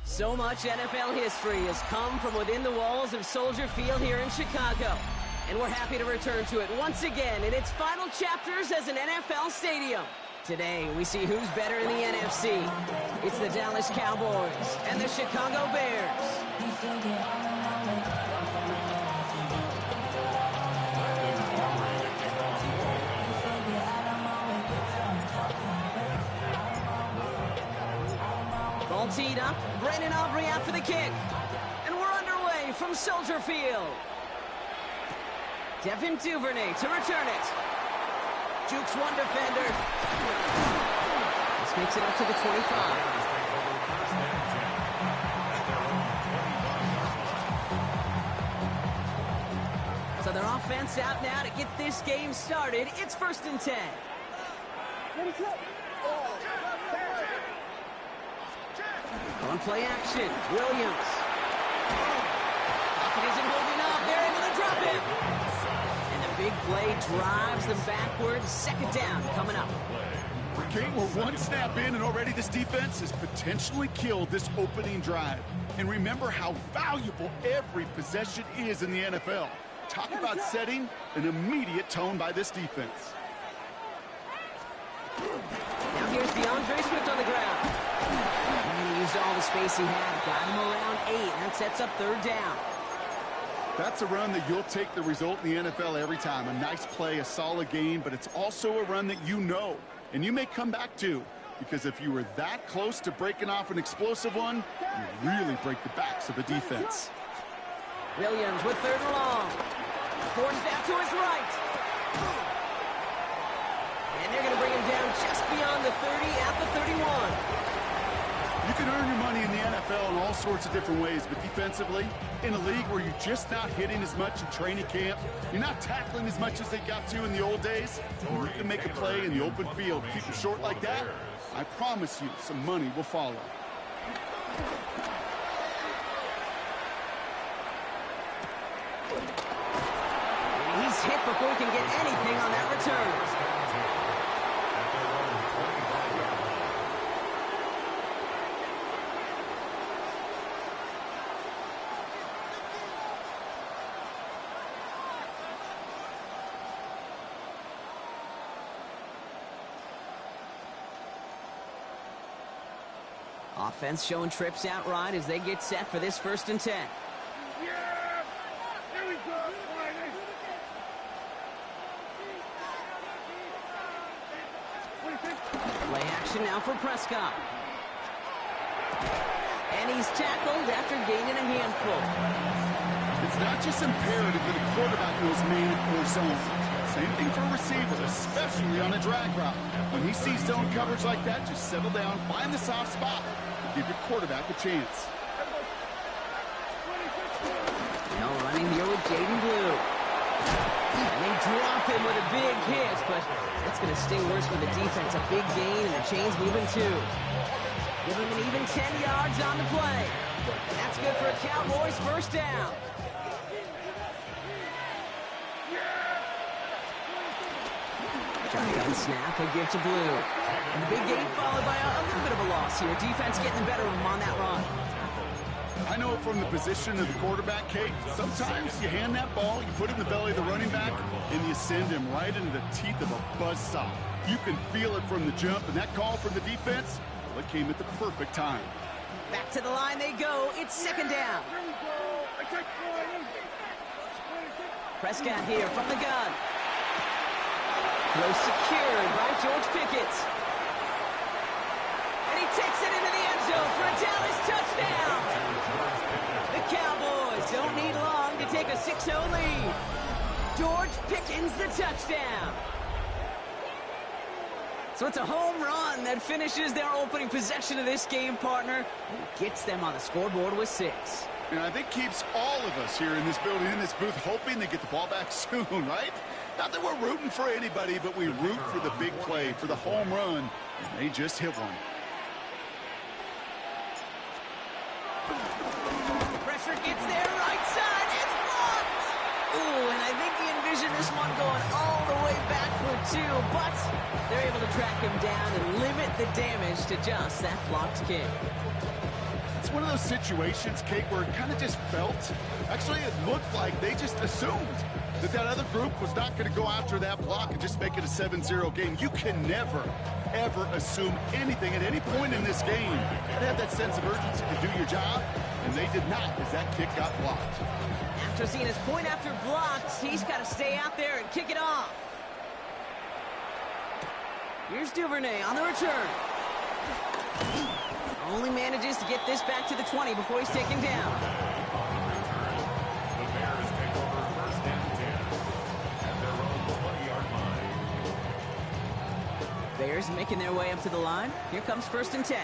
So much NFL history has come from within the walls of Soldier Field here in Chicago. And we're happy to return to it once again in its final chapters as an NFL stadium. Today, we see who's better in the NFC. It's the Dallas Cowboys and the Chicago Bears. Ball teed up, Brandon Aubrey out for the kick. And we're underway from Soldier Field. Devin Duvernay to return it. Jukes one defender. This makes it up to the 25. So their offense out now to get this game started. It's 1st and 10. On play action, Williams. Pocket isn't holding up. They're able to drop it. And the big play drives them backwards. 2nd down coming up. Okay, we're one snap in, and already this defense has potentially killed this opening drive. And remember how valuable every possession is in the NFL. Talk about setting an immediate tone by this defense. Now here's DeAndre Swift on the ground. And he used all the space he had. Got him around 8. That sets up 3rd down. That's a run that you'll take the result in the NFL every time. A nice play, a solid game, but it's also a run that you know. And you may come back to, because if you were that close to breaking off an explosive one, you really break the backs of a defense. Williams with 3rd and long. Forced out to his right. And they're going to bring him down just beyond the 30 at the 31. You can earn your money in the NFL in all sorts of different ways, but defensively, in a league where you're just not hitting as much in training camp, you're not tackling as much as they got to in the old days, and you can make a play in the open field. Keep it short like that, I promise you some money will follow. He's hit before he can get anything on that return. Offense showing trips out right as they get set for this 1st and 10. Play action now for Prescott. And he's tackled after gaining a handful. It's not just imperative that a quarterback knows man or zone. Same thing for a receiver, especially on a drag route. When he sees zone coverage like that, just settle down, find the soft spot, and give your quarterback a chance. Now running here with Jaden Blue. And they drop him with a big hit, but that's going to sting worse for the defense. A big gain, and the chain's moving too. Give him an even 10 yards on the play. And that's good for a Cowboys 1st down. Shotgun snap, a give to Blue. And the big gain followed by a little bit of a loss here. Defense getting the better of him on that run. I know from the position of the quarterback, Kate, sometimes you hand that ball, you put it in the belly of the running back, and you send him right into the teeth of a buzzsaw. You can feel it from the jump, and that call from the defense, well, it came at the perfect time. Back to the line they go. It's second down. Prescott here from the gun. Throw secured by George Pickett. And he takes it into the end zone for a Dallas touchdown. The Cowboys don't need long to take a 6-0 lead. George Pickens the touchdown. So it's a home run that finishes their opening possession of this game, partner, and gets them on the scoreboard with 6. And I think keeps all of us here in this building, in this booth, hoping they get the ball back soon, right? Not that we're rooting for anybody, but we root for the big play, for the home run, and they just hit one. Pressure gets there, right side, it's blocked! Ooh, and I think he envisioned this one going all the way back for 2, but they're able to track him down and limit the damage to just that blocked kick. It's one of those situations, Kate, where it kind of just felt, actually it looked like they just assumed that other group was not going to go after that block and just make it a 7-0 game. You can never, ever assume anything at any point in this game. You have that sense of urgency to do your job, and they did not as that kick got blocked. After seeing his point after blocked, he's got to stay out there and kick it off. Here's Duvernay on the return. Only manages to get this back to the 20 before he's taken down. The Bears take over first and 10 at their own 20-yard line. Bears making their way up to the line. Here comes first and 10.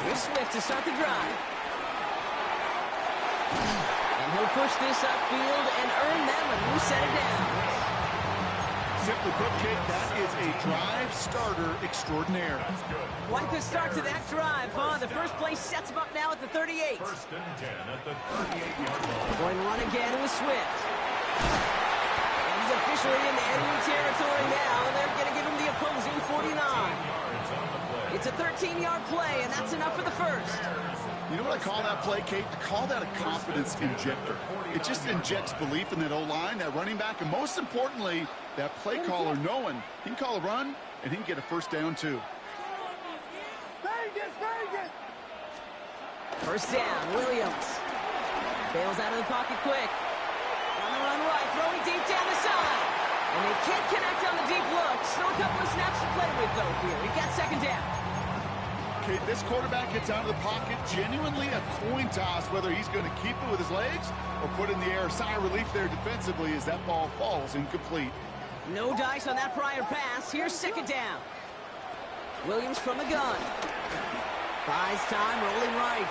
Here's Swift to start the drive. And he'll push this upfield and earn them a new set of downs. Simply put, Kate, that is a drive starter extraordinaire. Quite the start to that drive, huh? The first play sets him up now at the 38. First and 10 at the 38-yard line. Going to run again with Swift. And he's officially in the enemy territory now, and they're going to give him the opposing 49. It's a 13-yard play, and that's enough for the first. You know what I call that play, Kate? I call that a confidence injector. It just injects belief in that O-line, that running back, and most importantly, that play caller knowing he can call a run and he can get a first down too. First down, Williams. Bails out of the pocket quick. On the run right, throwing deep down the side. And they can't connect on the deep look. Still a couple of snaps to play with, though, here. He got second down. Okay, this quarterback gets out of the pocket, genuinely a coin toss, whether he's going to keep it with his legs or put in the air. Sigh of relief there defensively as that ball falls incomplete. No dice on that prior pass. Here's second down. Williams from the gun. Buys time, rolling right.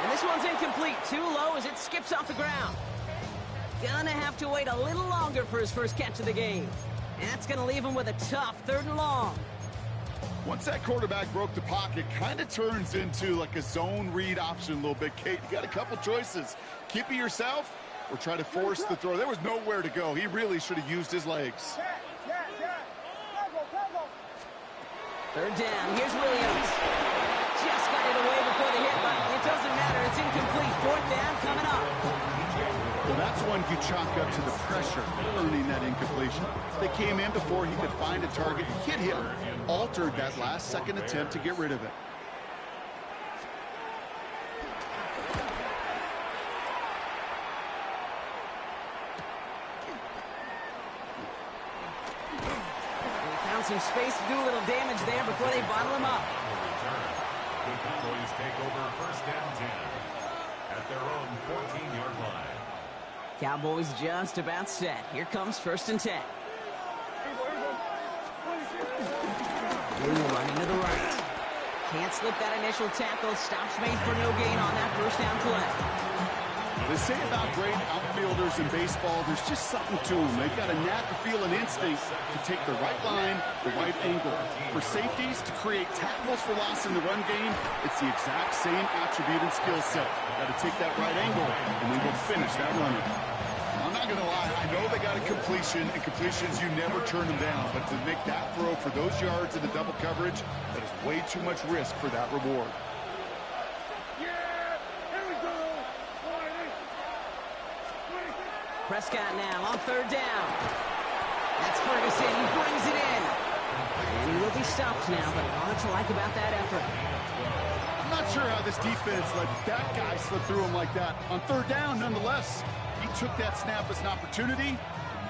And this one's incomplete. Too low as it skips off the ground. Gonna have to wait a little longer for his first catch of the game. And that's gonna leave him with a tough 3rd and long. Once that quarterback broke the pocket, kind of turns into like a zone read option a little bit. Kate, you got a couple choices. Keep it yourself or try to force the throw. There was nowhere to go. He really should have used his legs. 3rd down. Here's Williams. Just got it away before the hit, but it doesn't matter. It's incomplete. 4th down coming up. Well, that's one you chalk up to the pressure, earning that incompletion. They came in before he could find a target, hit him, altered that last-second attempt to get rid of it. They found some space to do a little damage there before they bottle him up. The Cowboys take over first and 10 at their own 14-yard line. Cowboys just about set. Here comes first and 10. Blue running to the right. Can't slip that initial tackle. Stops made for no gain on that first down play. They say about great outfielders in baseball, there's just something to them. They've got a knack, a feel, an instinct to take the right line, the right angle. For safeties, to create tackles for loss in the run game, it's the exact same attribute and skill set. Got to take that right angle, and then go finish that running. I'm not going to lie, I know they got a completion, and completions, you never turn them down. But to make that throw for those yards in the double coverage, that is way too much risk for that reward. Prescott now on 3rd down. That's Ferguson. He brings it in. He will be stopped now, but a lot to like about that effort. I'm not sure how this defense let that guy slip through him like that. On third down, nonetheless, he took that snap as an opportunity.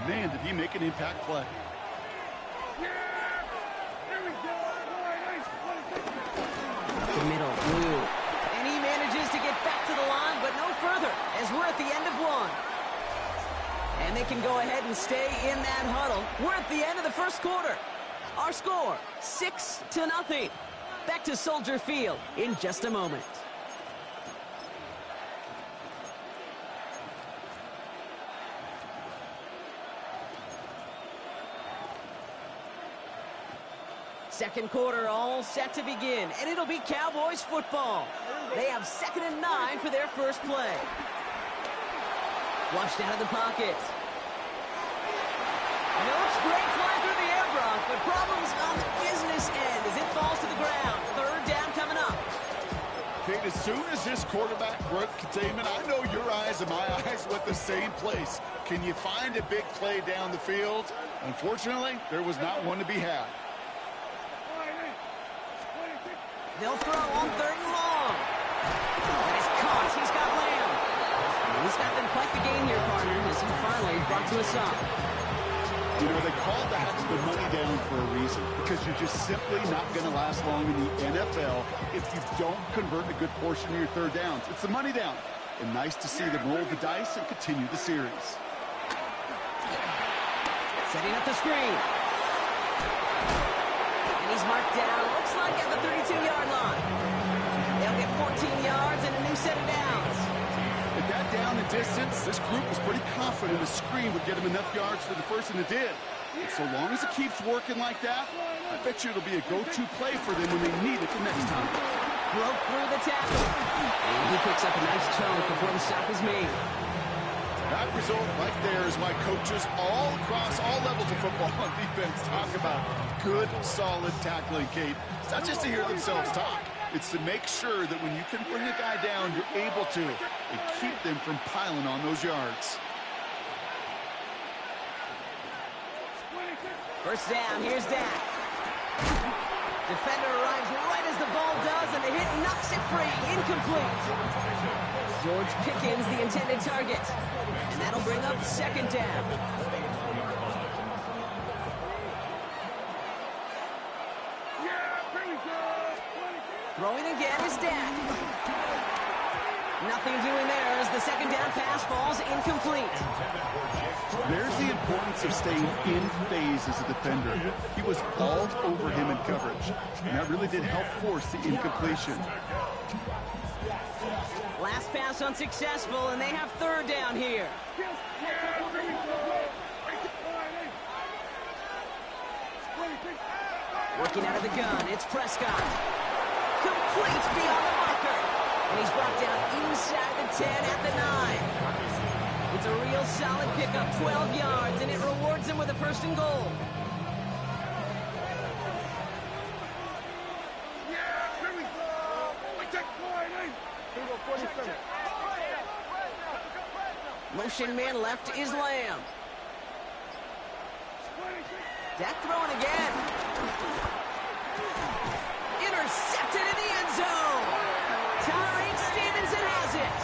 Man, did he make an impact play. The middle, blue. And he manages to get back to the line, but no further, as we're at the end of one. And they can go ahead and stay in that huddle. We're at the end of the first quarter. Our score, 6-0. Back to Soldier Field in just a moment. Second quarter all set to begin, and it'll be Cowboys football. They have 2nd and 9 for their first play. Flushed out of the pocket. Looks great flying through the air, Brock, but problems on the business end as it falls to the ground. Third down coming up. Kate, as soon as this quarterback broke containment, I know your eyes and my eyes went the same place. Can you find a big play down the field? Unfortunately, there was not one to be had. They'll throw on 3rd and long. And it's caught. He's got Lamb. And he's got them quite the game here, partner, as he finally is brought to a stop. You know, they called that the money down for a reason, because you're just simply not going to last long in the NFL if you don't convert a good portion of your third downs. It's the money down. And nice to see them roll the dice and continue the series. Setting up the screen. And he's marked down, looks like at the 32-yard line. They'll get 14 yards and a new set of downs. At that down and distance, this group was pretty confident the screen would get him enough yards for the first, and it did. And so long as it keeps working like that, I bet you it'll be a go-to play for them when they need it the next time. Broke through the tackle. And he picks up a nice chunk before the stop is made. That result right there is why coaches all across all levels of football on defense talk about good, solid tackling, Kate. It's not just to hear themselves talk. It's to make sure that when you can bring a guy down, you're able to, and keep them from piling on those yards. First down, here's Dak. Defender arrives right as the ball does, and the hit knocks it free. Incomplete. George Pickens, the intended target. And that'll bring up 2nd down. Throwing again is Dak. Nothing doing there as the 2nd down pass falls incomplete. There's the importance of staying in phase as a defender. He was all over him in coverage, and that really did help force the incompletion. Last pass unsuccessful, and they have 3rd down here. Working out of the gun, it's Prescott. Complete beyond the marker. And he's brought down inside the 10 at the 9. It's a real solid pickup, 12 yards, and it rewards him with a 1st and goal. Motion man left is Lamb. Dak throwing again. Intercepted in the end zone. Tyreek Stevenson has it.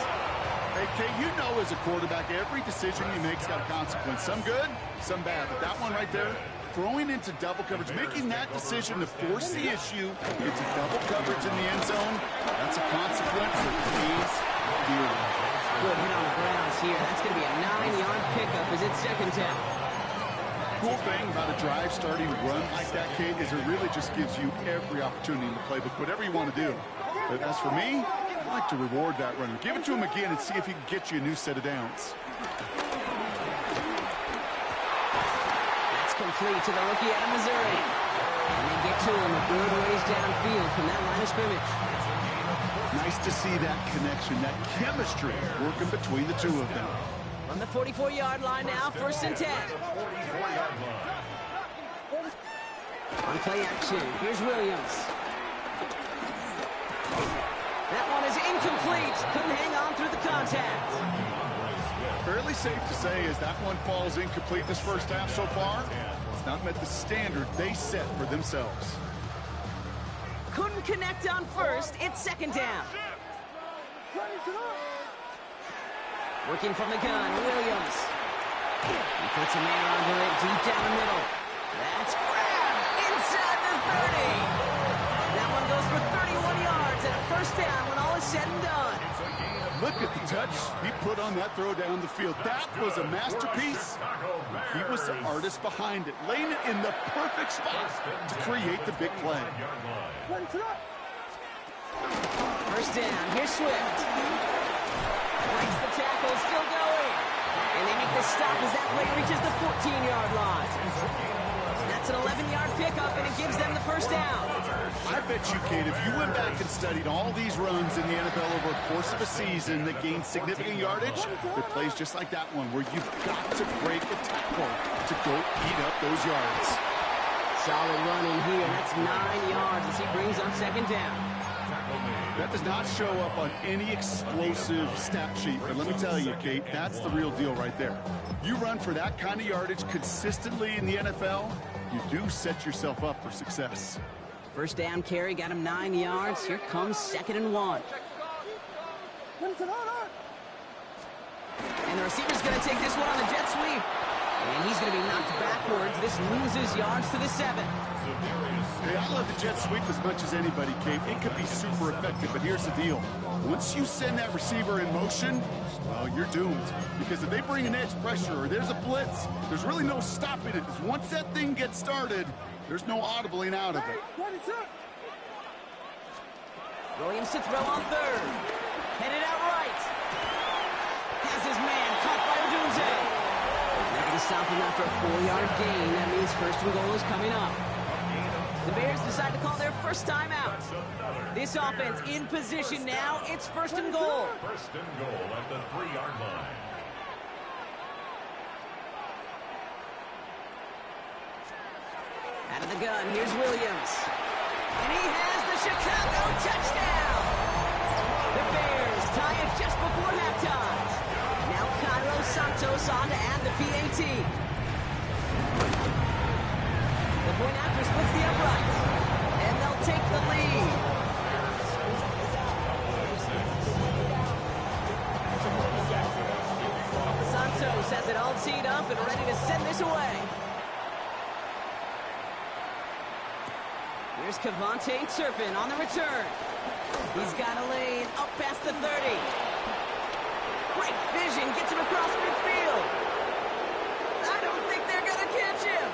Hey, Kate, you know as a quarterback, every decision you make's got a consequence. Some good, some bad. But that one right there, throwing into double coverage, making that decision to force the issue into double coverage in the end zone, that's a consequence that pays dearly. Good hit on the grounds here. That's going to be a 9-yard pickup as it's 2nd down. Cool thing about a drive starting run like that, Kate, is it really just gives you every opportunity in the playbook, whatever you want to do. But as for me, I like to reward that runner. Give it to him again and see if he can get you a new set of downs. That's complete to the rookie out of Missouri. And they get to him a good ways downfield from that line of scrimmage. Nice to see that connection, that chemistry working between the two of them. On the 44-yard line now, 1st and 10. On play action, here's Williams. That one is incomplete. Couldn't hang on through the contact. Fairly safe to say as that one falls incomplete this first half so far, not met the standard they set for themselves. Couldn't connect on first. It's second down. Working from the gun, Williams. He puts a man under it deep down the middle. That's grabbed inside the 30. That one goes for 31 yards and a first down when all is said and done. Look at the touch he put on that throw down the field. That was a masterpiece. He was the artist behind it, laying it in the perfect spot to create the big play. First down, here's Swift. Breaks the tackle, still going. And they make the stop as that play reaches the 14-yard line. That's an 11-yard pickup, and it gives them the first down. I bet you, Kate, if you went back and studied all these runs in the NFL over a course of a season that gained significant yardage, there are plays just like that one where you've got to break a tackle to go eat up those yards. Solid running here. That's 9 yards as he brings up second down. That does not show up on any explosive stat sheet, but let me tell you, Kate, that's the real deal right there. You run for that kind of yardage consistently in the NFL, you do set yourself up for success. First down carry got him 9 yards. Here comes 2nd and 1. And the receiver's going to take this one on the jet sweep. And he's going to be knocked backwards. This loses yards to the 7. Hey, I love the jet sweep as much as anybody, Kate. It could be super effective, but here's the deal. Once you send that receiver in motion, well, you're doomed. Because if they bring an edge pressure or there's a blitz, there's really no stopping it. Because once that thing gets started, there's no audibling out of it. Williams to throw on 3rd. Headed out right. Has his man caught by Odunze. They're going to stop him after a 4-yard gain. That means 1st and goal is coming up. The Bears decide to call their first time out. This offense in position now. It's 1st and goal. 1st and goal at the 3-yard line. Out of the gun, here's Williams. And he has the Chicago touchdown! The Bears tie it just before halftime. Now Cairo Santos on to add the PAT. The point after splits the upright. And they'll take the lead. Santos has it all teed up and ready to send this away. Here's Kevontae Turpin on the return. He's got a lane up past the 30. Great vision, gets him across midfield. I don't think they're going to catch him.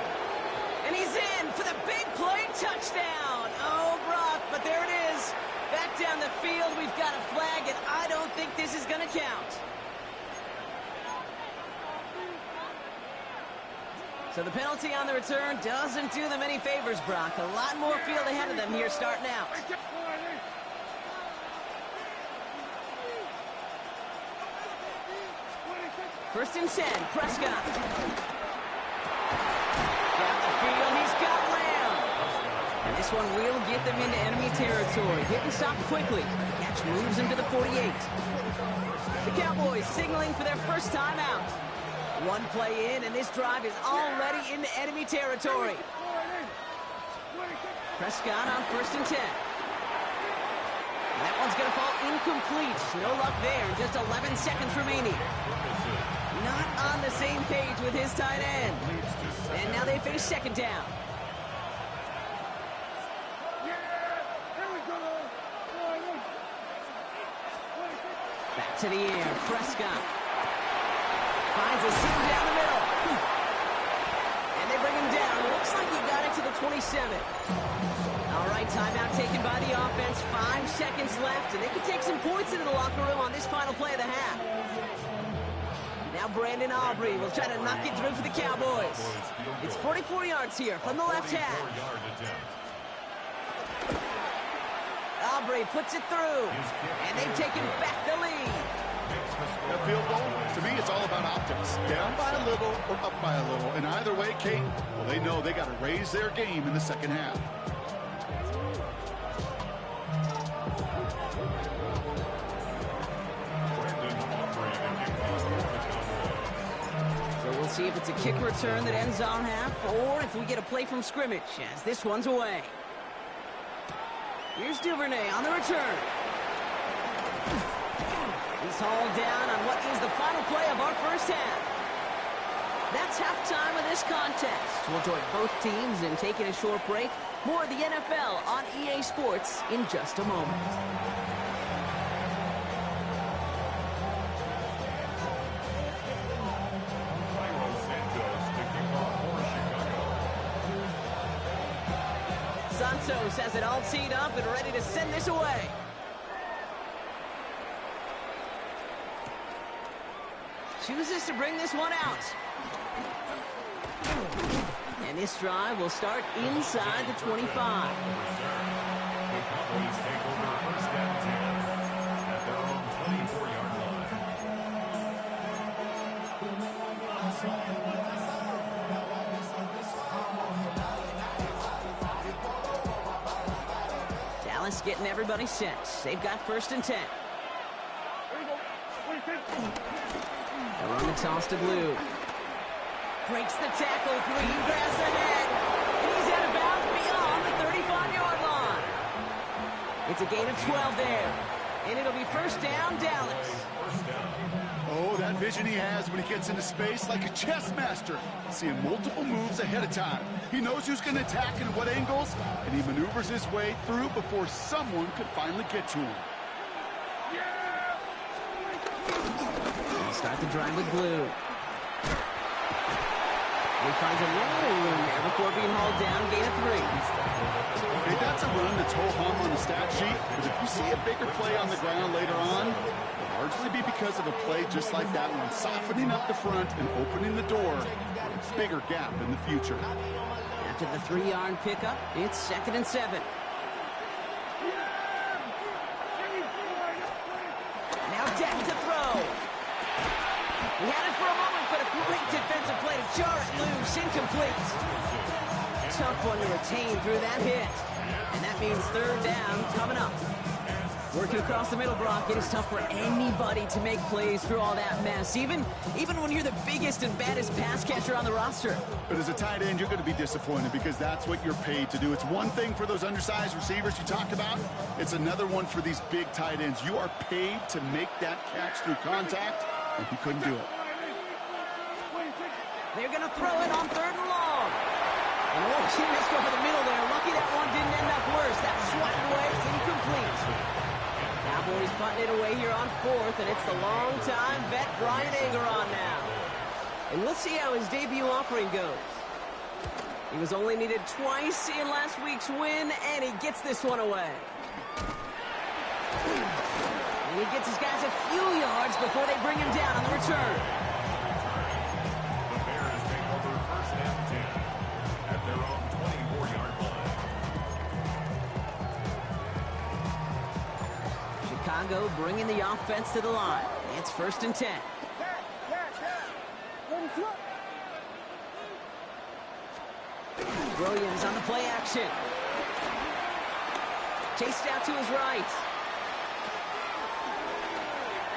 And he's in for the big play touchdown. Oh, Brock, but there it is. Back down the field, we've got a flag, and I don't think this is going to count. So the penalty on the return doesn't do them any favors, Brock. A lot more field ahead of them here starting out. First and 10, Prescott. Down the field, he's got Lamb. And this one will get them into enemy territory. Hit and stop quickly. Catch moves him to the 48. The Cowboys signaling for their first time out. One play in, and this drive is already into enemy territory. Prescott on 1st and 10. And that one's going to fall incomplete. No luck there. Just 11 seconds remaining. Not on the same page with his tight end. And now they face 2nd down. Back to the air. Prescott finds a seam down the middle. And they bring him down. Looks like he got it to the 27. All right, timeout taken by the offense. 5 seconds left, and they can take some points into the locker room on this final play of the half. Now Brandon Aubrey will try to knock it through for the Cowboys. It's 44 yards here from the left half. Aubrey puts it through, and they've taken back the lead. That field goal, to me, it's all about optics. Down by a little or up by a little. And either way, Kate, well, they know they got to raise their game in the second half. So we'll see if it's a kick return that ends on half, or if we get a play from scrimmage, as this one's away. Here's Duvernay on the return. He's hauled down on what is the final play of our first half. That's halftime of this contest. We'll join both teams in taking a short break. More of the NFL on EA Sports in just a moment. Santos has it all teed up and ready to send this away. Chooses to bring this one out. And this drive will start inside the 25. The Cowboys take over first and 10 at their own 24-yard line. Dallas getting everybody set. They've got first and 10. They'll run the toss to Blue. Breaks the tackle. Green grabs ahead. And he's out of bounds beyond the 35-yard line. It's a gain of 12 there. And it'll be first down, Dallas. Oh, that vision he has when he gets into space like a chess master. Seeing multiple moves ahead of time. He knows who's going to attack and at what angles, and he maneuvers his way through before someone could finally get to him. They'll start the drive with Blue. He finds a little room there before being hauled down, gain of 3. Okay, that's a run that's ho-hum on the stat sheet, but if you see a bigger play on the ground later on, it'll largely be because of a play just like that one, softening up the front and opening the door for a bigger gap in the future. After the 3-yard pickup, it's second and 7. Now Dak to throw. He had it for a moment, but a great defensive play to jar it loose, incomplete. Tough one to retain through that hit. And that means third down coming up. Working across the middle, Brock, it is tough for anybody to make plays through all that mess, even when you're the biggest and baddest pass catcher on the roster. But as a tight end, you're going to be disappointed because that's what you're paid to do. It's one thing for those undersized receivers you talked about. It's another one for these big tight ends. You are paid to make that catch through contact, and he couldn't do it. They're going to throw it on third and long. And he missed over the middle there. Lucky that one didn't end up worse. That's swatted away, incomplete. Cowboys putting it away here on fourth, and it's the long-time vet Bryan Anger on now. And we'll see how his debut offering goes. He was only needed twice in last week's win, and he gets this one away. And he gets his guys a few yards before they bring him down on the return. The Bears take over first and 10 at their own 24-yard line. Chicago bringing the offense to the line. It's first and 10. Williams on the play action. Chased out to his right.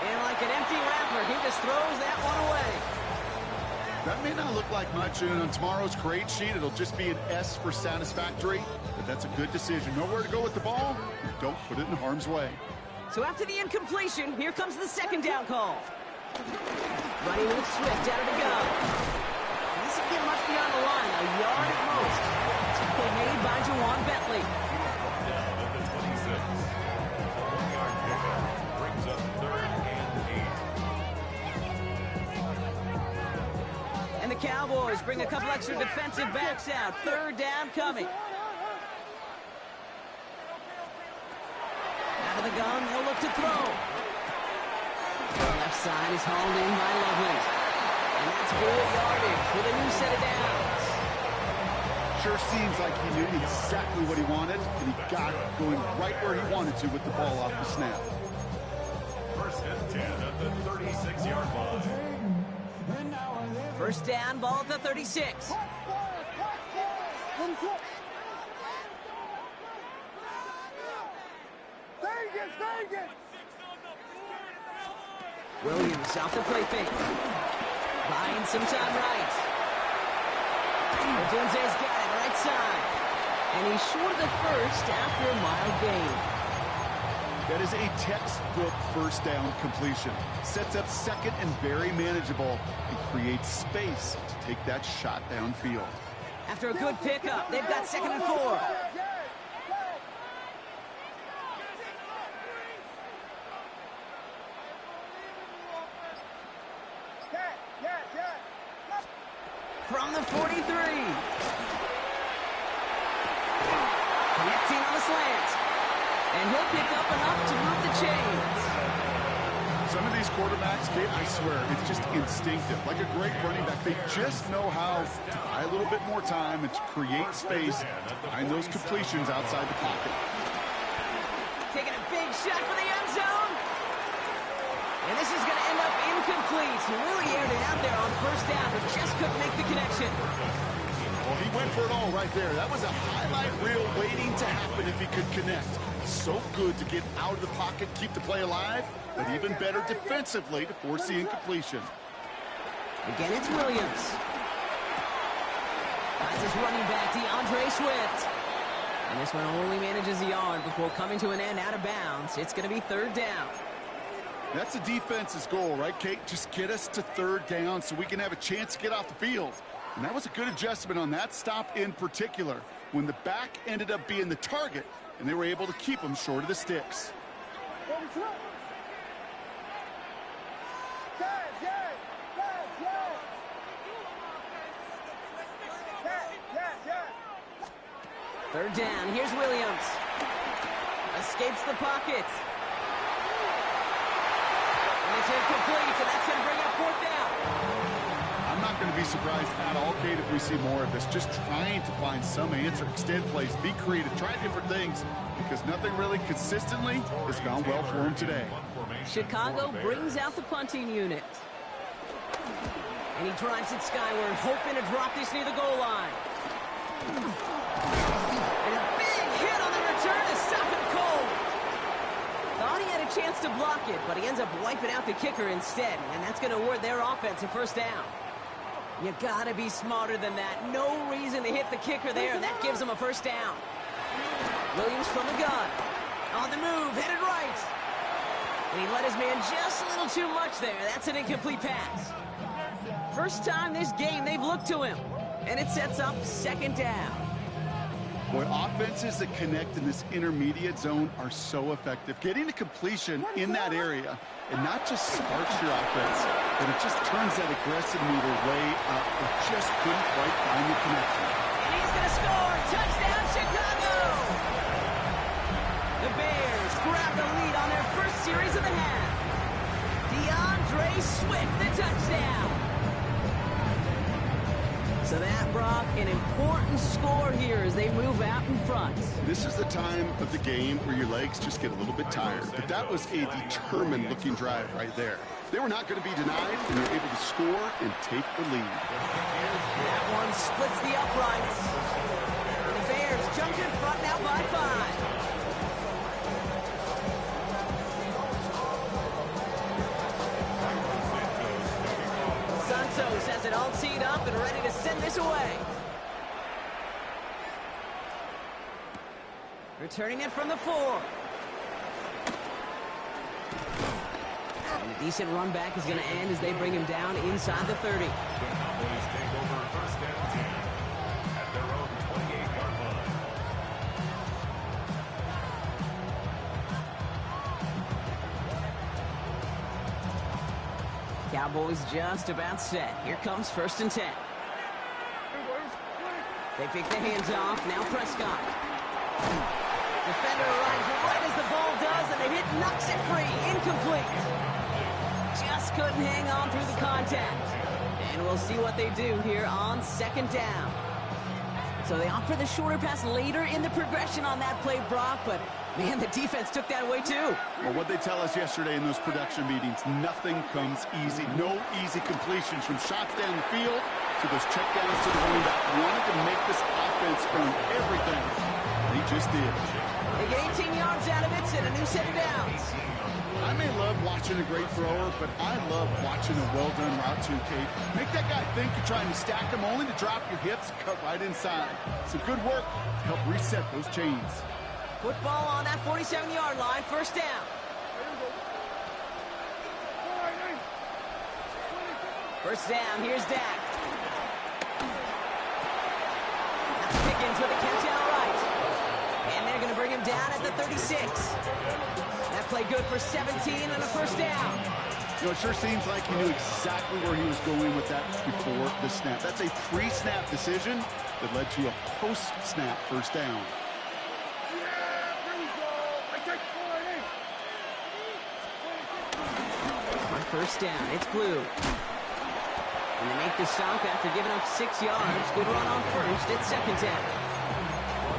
And like an empty wrapper, he just throws that one away. That may not look like much, and on tomorrow's grade sheet, it'll just be an S for satisfactory, but that's a good decision. Nowhere to go with the ball, don't put it in harm's way. So after the incompletion, here comes the second down call. Running with Swift out of the gun. He doesn't get much beyond the line, a yard at most. Tackle made by Jawan Bentley. Down at the 26. A 1-yard pickup brings up third and 8. And the Cowboys bring a couple extra defensive backs out. Third down coming. Out of the gun, they'll look to throw. The left side is hauled in by Loveland. And that's good yardage with a new set of downs. Sure seems like he knew exactly what he wanted, and he got it going right where he wanted to with the ball off the snap. First and 10 at the 36-yard line. First down, ball at the 36. Williams off the play fake. Buying some time right. Odunze's got it right side. And he's short of the first after a mild gain. That is a textbook first down completion. Sets up second and very manageable and creates space to take that shot downfield. After a good pickup, they've got 2nd and 4. From the 43. Connecting on the slant. And he'll pick up enough to move the chains. Some of these quarterbacks, Kate, I swear, it's just instinctive. Like a great running back, they just know how to buy a little bit more time and to create space behind those completions outside the pocket. Taking a big shot for the end zone. And this is going to end up incomplete. He really aired it out there on first down, but just couldn't make the connection. Well, he went for it all right there. That was a highlight reel waiting to happen if he could connect. So good to get out of the pocket, keep the play alive, but even better defensively to force the incompletion. Again, it's Williams. Finds his running back, DeAndre Swift. And this one only manages the yard before coming to an end out of bounds. It's going to be 3rd down. That's the defense's goal, right, Kate? Just get us to 3rd down so we can have a chance to get off the field. And that was a good adjustment on that stop in particular, when the back ended up being the target, and they were able to keep him short of the sticks. Third down. Here's Williams. Escapes the pocket. And it's incomplete, and that's going to bring up 4th down. I'm not going to be surprised at all, Kate, if we see more of this. Just trying to find some answer, extend plays, be creative, try different things, because nothing really consistently has gone well for him today. Chicago brings out the punting unit. And he drives it skyward, hoping to drop this near the goal line. And a big hit on the return to stop him cold. Thought he had a chance to block it, but he ends up wiping out the kicker instead, and that's going to award their offense a 1st down. You gotta be smarter than that. No reason to hit the kicker there, and that gives him a 1st down. Williams from the gun. On the move, headed right. And he let his man just a little too much there. That's an incomplete pass. First time this game they've looked to him. And it sets up 2nd down. Boy, offenses that connect in this intermediate zone are so effective. Getting the completion in that area, and not just sparks your offense, but it just turns that aggressive meter way up. It just couldn't quite find the connection. And he's going to score. Touchdown, Chicago! The Bears grab the lead on their first series of the half. DeAndre Swift, the touchdown. So that, Brock, an important score here as they move out in front. This is the time of the game where your legs just get a little bit tired. But that was a determined-looking drive right there. They were not going to be denied, and they're able to score and take the lead. That one splits the uprights. And the Bears jump in front now by 5. Santos has it all teed up and ready to send this away. Returning it from the 4. And a decent run back is going to end as they bring him down inside the 30. The Cowboys take over 1st and 10 at their own 28-yard line. Cowboys just about set. Here comes 1st and 10. They pick the hands off. Now Prescott. Defender arrives right as the ball does, and the hit knocks it free. Incomplete. Just couldn't hang on through the contact. And we'll see what they do here on 2nd down. So they opt for the shorter pass later in the progression on that play, Brock, but man, the defense took that away too. Well, what they tell us yesterday in those production meetings, nothing comes easy. No easy completions from shots down the field to those checkdowns to the running back. Wanted to make this offense earn everything. They just did. They get 18 yards out of it and a new set of downs. I may love watching a great thrower, but I love watching a well-done route too, Kate. Make that guy think you're trying to stack him only to drop your hips, cut right inside. Some good work to help reset those chains. Football on that 47-yard line, first down. First down, here's Dak. That's Pickens with a catch out right. And they're going to bring him down at the 36. That play good for 17 and a first down. You know, it sure seems like he knew exactly where he was going with that before the snap. That's a pre-snap decision that led to a post-snap first down. On first down, it's Blue. And they make the stop after giving up 6 yards. Good run on first. It's second down.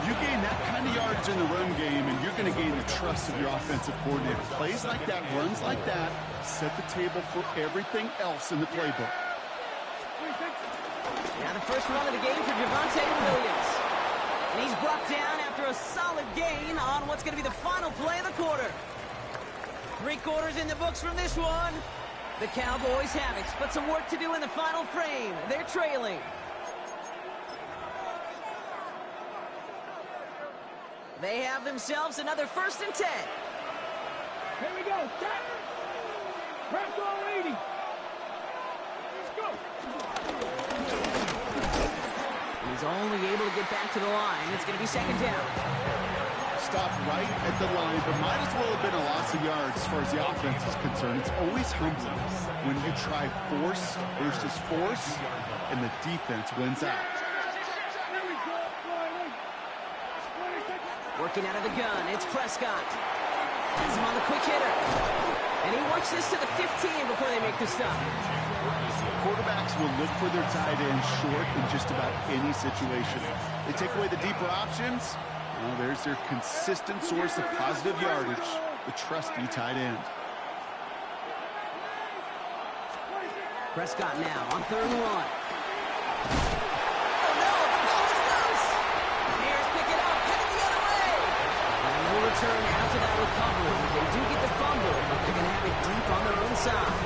You gain that kind of yardage in the run game, and you're going to gain the trust of your offensive coordinator. Plays like that, runs like that, set the table for everything else in the playbook. Now the first run of the game for Javonte Williams. And he's brought down after a solid gain on what's going to be the final play of the quarter. 3 quarters in the books from this one. The Cowboys have it, but some work to do in the final frame. They're trailing. They have themselves another 1st and 10. Here we go. Stop. Press all 80. Let's go. He's only able to get back to the line. It's going to be second down. Stopped right at the line, but might as well have been a loss of yards as far as the offense is concerned. It's always humbling when you try force versus force, and the defense wins out. Working out of the gun, it's Prescott. Has him on the quick hitter. And he works this to the 15 before they make the stop. Quarterbacks will look for their tight end short in just about any situation. They take away the deeper options. Well, there's their consistent source of positive yardage, the trusty tight end. Prescott now on 3rd and 1. Oh no, the ball is loose. Bears pick it up, headed the other way. And no return after that recovery. They do get the fumble, but they're going to have it deep on their own side.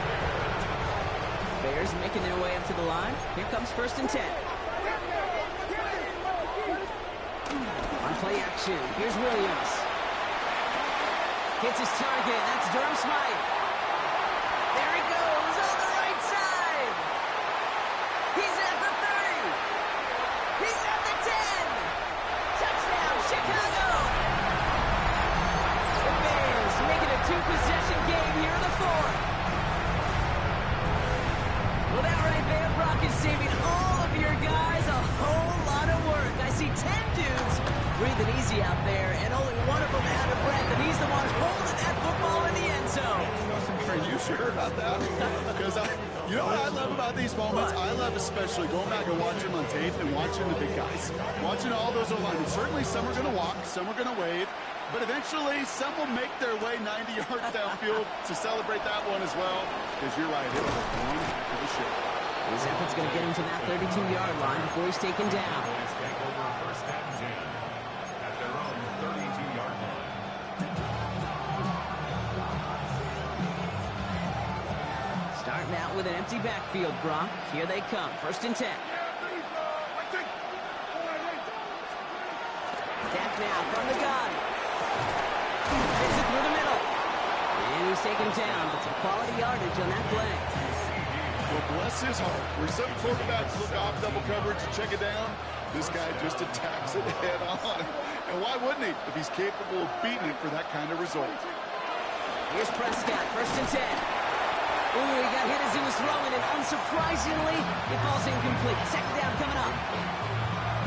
Bears making their way up to the line. Here comes 1st and 10. On play action, here's Williams. Hits his target, that's Durham Smythe. There he goes on the right side. He's at the 30. He's at the 10. Touchdown, Chicago. The Bears make it a 2-possession game here in the 4th. Well, that right there, Brock, is saving all of your guys a whole lot of work. I see 10 dudes breathing easy out there, and only one of them out of breath, and he's the one holding that football in the end zone. Are you sure about that? Because you know what I love about these moments? I love especially going back and watching on tape and watching the big guys. Watching all those O-linemen. Certainly some are going to walk, some are going to wave, but eventually some will make their way 90 yards downfield to celebrate that one as well. Because you're right, it was one heck of a shot. His effort's going to get him to that 32-yard line before he's taken down. Cowboys take over 1st and 10 at their own 32-yard line. Starting out with an empty backfield, Brock. Here they come. 1st and 10. Dak now from the gun. Takes it through the middle. And he's taken down, but some quality yardage on that play. Well, bless his heart. Where some quarterbacks look off double coverage and check it down, this guy just attacks it head on. And why wouldn't he if he's capable of beating it for that kind of result? Here's Prescott, 1st and 10. Ooh, he got hit as he was throwing, and unsurprisingly, it falls incomplete. Second down coming up.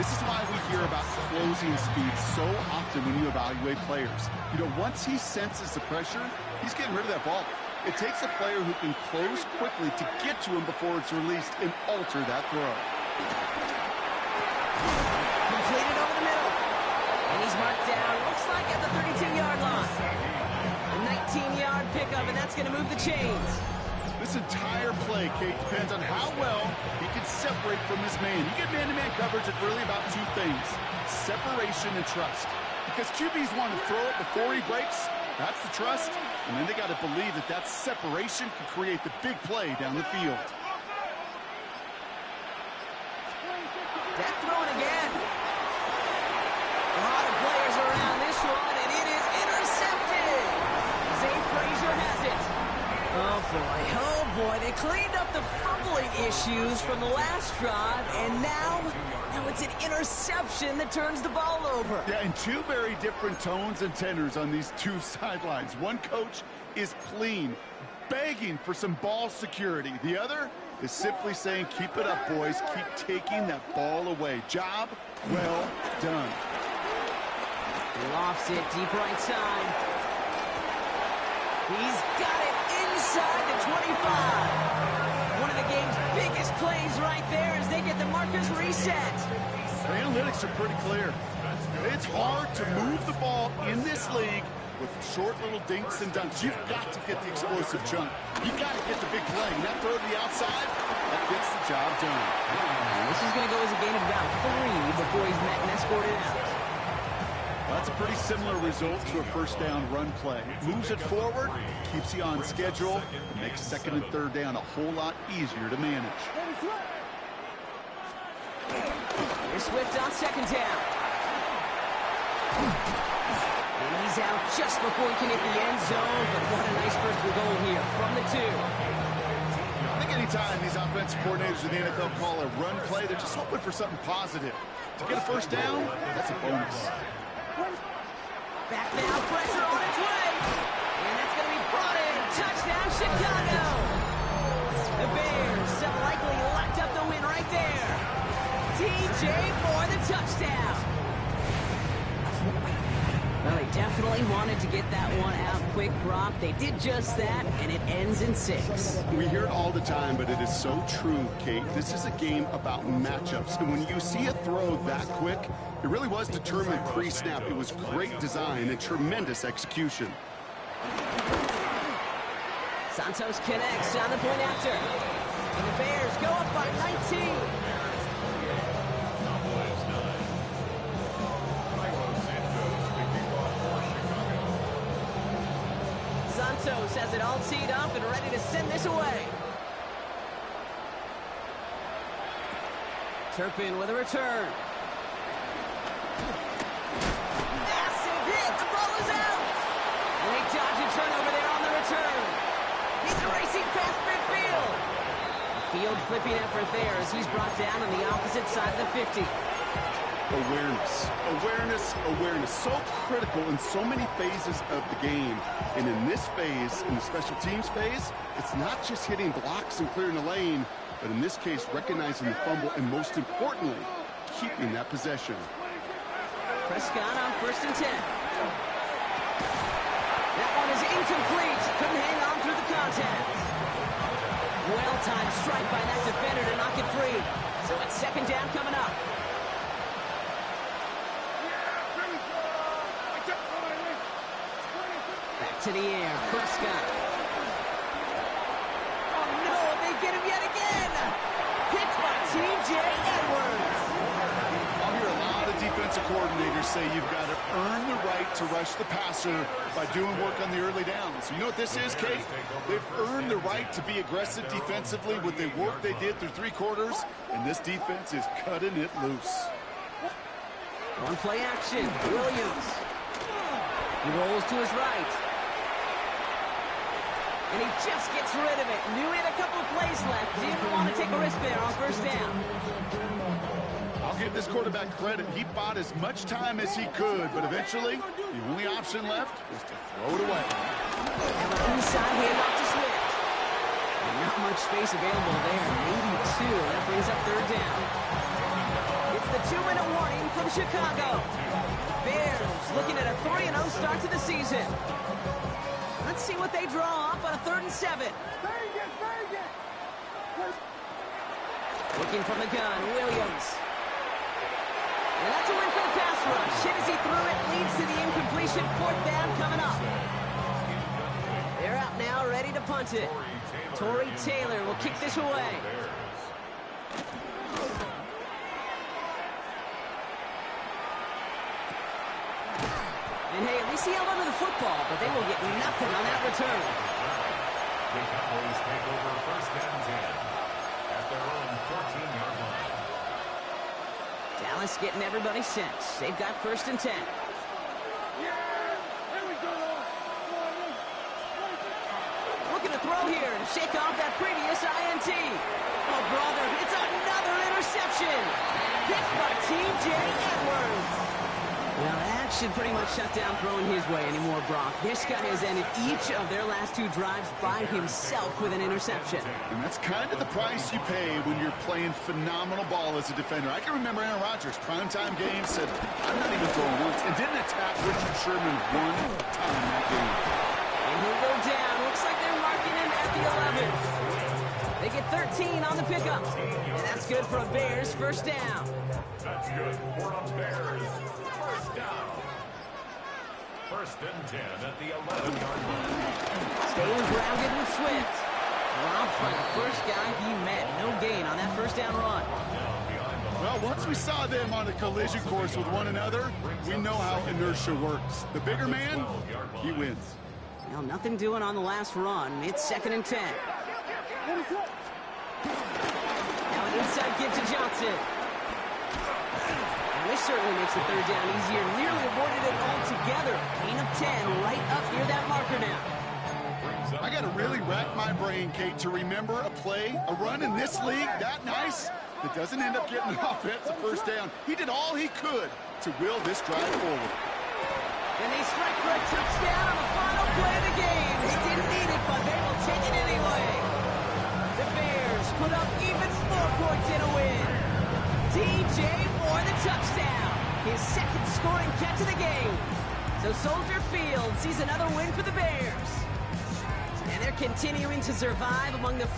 This is why we hear about closing speed so often when you evaluate players. You know, once he senses the pressure, he's getting rid of that ball. It takes a player who can close quickly to get to him before it's released and alter that throw. Completed over the middle. And he's marked down, looks like at the 32-yard line. A 19-yard pickup, and that's going to move the chains. This entire play, Kate, depends on how well he can separate from his man. You get man-to-man coverage, it's really about 2 things: separation and trust. Because QBs want to throw it before he breaks, That's the trust, and then they got to believe that that separation can create the big play down the field. Death throwing again. A lot of players around this one, and it is intercepted. Zay Frazier has it. Oh boy, they cleaned up the fumbling issues from the last drive, and now it's an interception that turns the ball over. Yeah, and two very different tones and tenors on these two sidelines. One coach is pleading, begging for some ball security. The other is simply saying, keep it up, boys. Keep taking that ball away. Job well done. Lofts it deep right side. He's got it inside the 25. One of the game's biggest plays right there as they get the markers reset. The analytics are pretty clear. It's hard to move the ball in this league with short little dinks and dunks. You've got to get the explosive chunk. You've got to get the big play. And that throw to the outside, that gets the job done. And this is going to go as a gain of about 3 before he's met and escorted out. That's a pretty similar result to a first down run play. Moves it forward, keeps you on schedule, and makes second and third down a whole lot easier to manage. Here's Swift on second down. And he's out just before he can hit the end zone, but what a nice first goal here from the 2. I think anytime these offensive coordinators in the NFL call a run play, they're just hoping for something positive. To get a first down, that's a bonus. Back now, pressure on its way. And that's going to be brought in. Touchdown, Chicago. The Bears have likely locked up the win right there. DJ Moore, the touchdown. Well, they definitely wanted to get that one out quick, Brock. They did just that, and it ends in 6. We hear it all the time, but it is so true, Kate. This is a game about matchups, and when you see a throw that quick, it really was determined pre-snap. It was great design and tremendous execution. Santos connects on the point after. And the Bears go up by 19. Santos has it all teed up and ready to send this away. Turpin with a return. Massive hit. The ball is out. And they dodge a turnover there on the return. He's racing past midfield. Field flipping effort there as he's brought down on the opposite side of the 50. Awareness. So critical in so many phases of the game. And in this phase, in the special teams phase, it's not just hitting blocks and clearing the lane, but in this case, recognizing the fumble and most importantly, keeping that possession. Prescott on 1st and 10. That one is incomplete. Couldn't hang on through the contact. Well-timed strike by that defender to knock it free. So it's second down coming up. Back to the air, Prescott. Oh no, they get him yet again. Picked by T.J. Edwards. I'll hear a lot of defensive coordinators say you've got to earn the right to rush the passer by doing work on the early downs. You know what this is, Kate? They've earned the right to be aggressive defensively with the work they did through 3 quarters, and this defense is cutting it loose. One play action, Williams. He rolls to his right. And he just gets rid of it. Knew he had a couple of plays left. Didn't want to take a risk there on first down. I'll give this quarterback credit. He bought as much time as he could, but eventually, the only option left was to throw it away. And an inside handoff to Swift. And not much space available there. Maybe 2. That brings up third down. It's the 2-minute warning from Chicago. Bears looking at a 3-0 start to the season. Let's see what they draw up on a 3rd and 7. Looking from the gun, Williams. And that's a win for the pass rush. Hit as he threw it, leads to the incompletion. 4th down coming up. They're out now, ready to punt it. Torrey Taylor will kick this away. And hey, at least he held onto the football, but they will get nothing on that return. The Cowboys take over first and 10 at their own 14-yard line. Dallas getting everybody set. They've got first and 10. Looking to throw here and shake off that previous INT. Oh, brother, it's another interception. Picked by T.J. Edwards. Well, that should pretty much shut down throwing his way anymore, Brock. This guy has ended each of their last 2 drives by himself with an interception. And that's kind of the price you pay when you're playing phenomenal ball as a defender. I can remember Aaron Rodgers, primetime game, said, I'm not even throwing once, and didn't attack Richard Sherman one time in that game. And he'll go down. Looks like they're marking him at the 11th. They get 13 on the pickup. And that's good for a Bears first down. That's good for a Bears first down. First and 10 at the 11-yard line. Staying grounded with Swift. Dropped by the first guy he met. No gain on that first down run. Well, once we saw them on a collision course with one another, we know how inertia works. The bigger man, he wins. Well, nothing doing on the last run. It's second and 10. Now an inside give to Johnson. And this certainly makes the third down easier. Nearly avoided it altogether. Gain of 10 right up near that marker now. I got to really rack my brain, Kate, to remember a play, a run in this league that nice that doesn't end up getting an offensive first down. He did all he could to will this drive forward. And they strike for a touchdown on the final play of the game. They didn't need it, but they will take it anyway. The Bears put up even more points in a win. DJ Moore the touchdown. His second scoring catch of the game. So Soldier Field sees another win for the Bears. And they're continuing to survive among the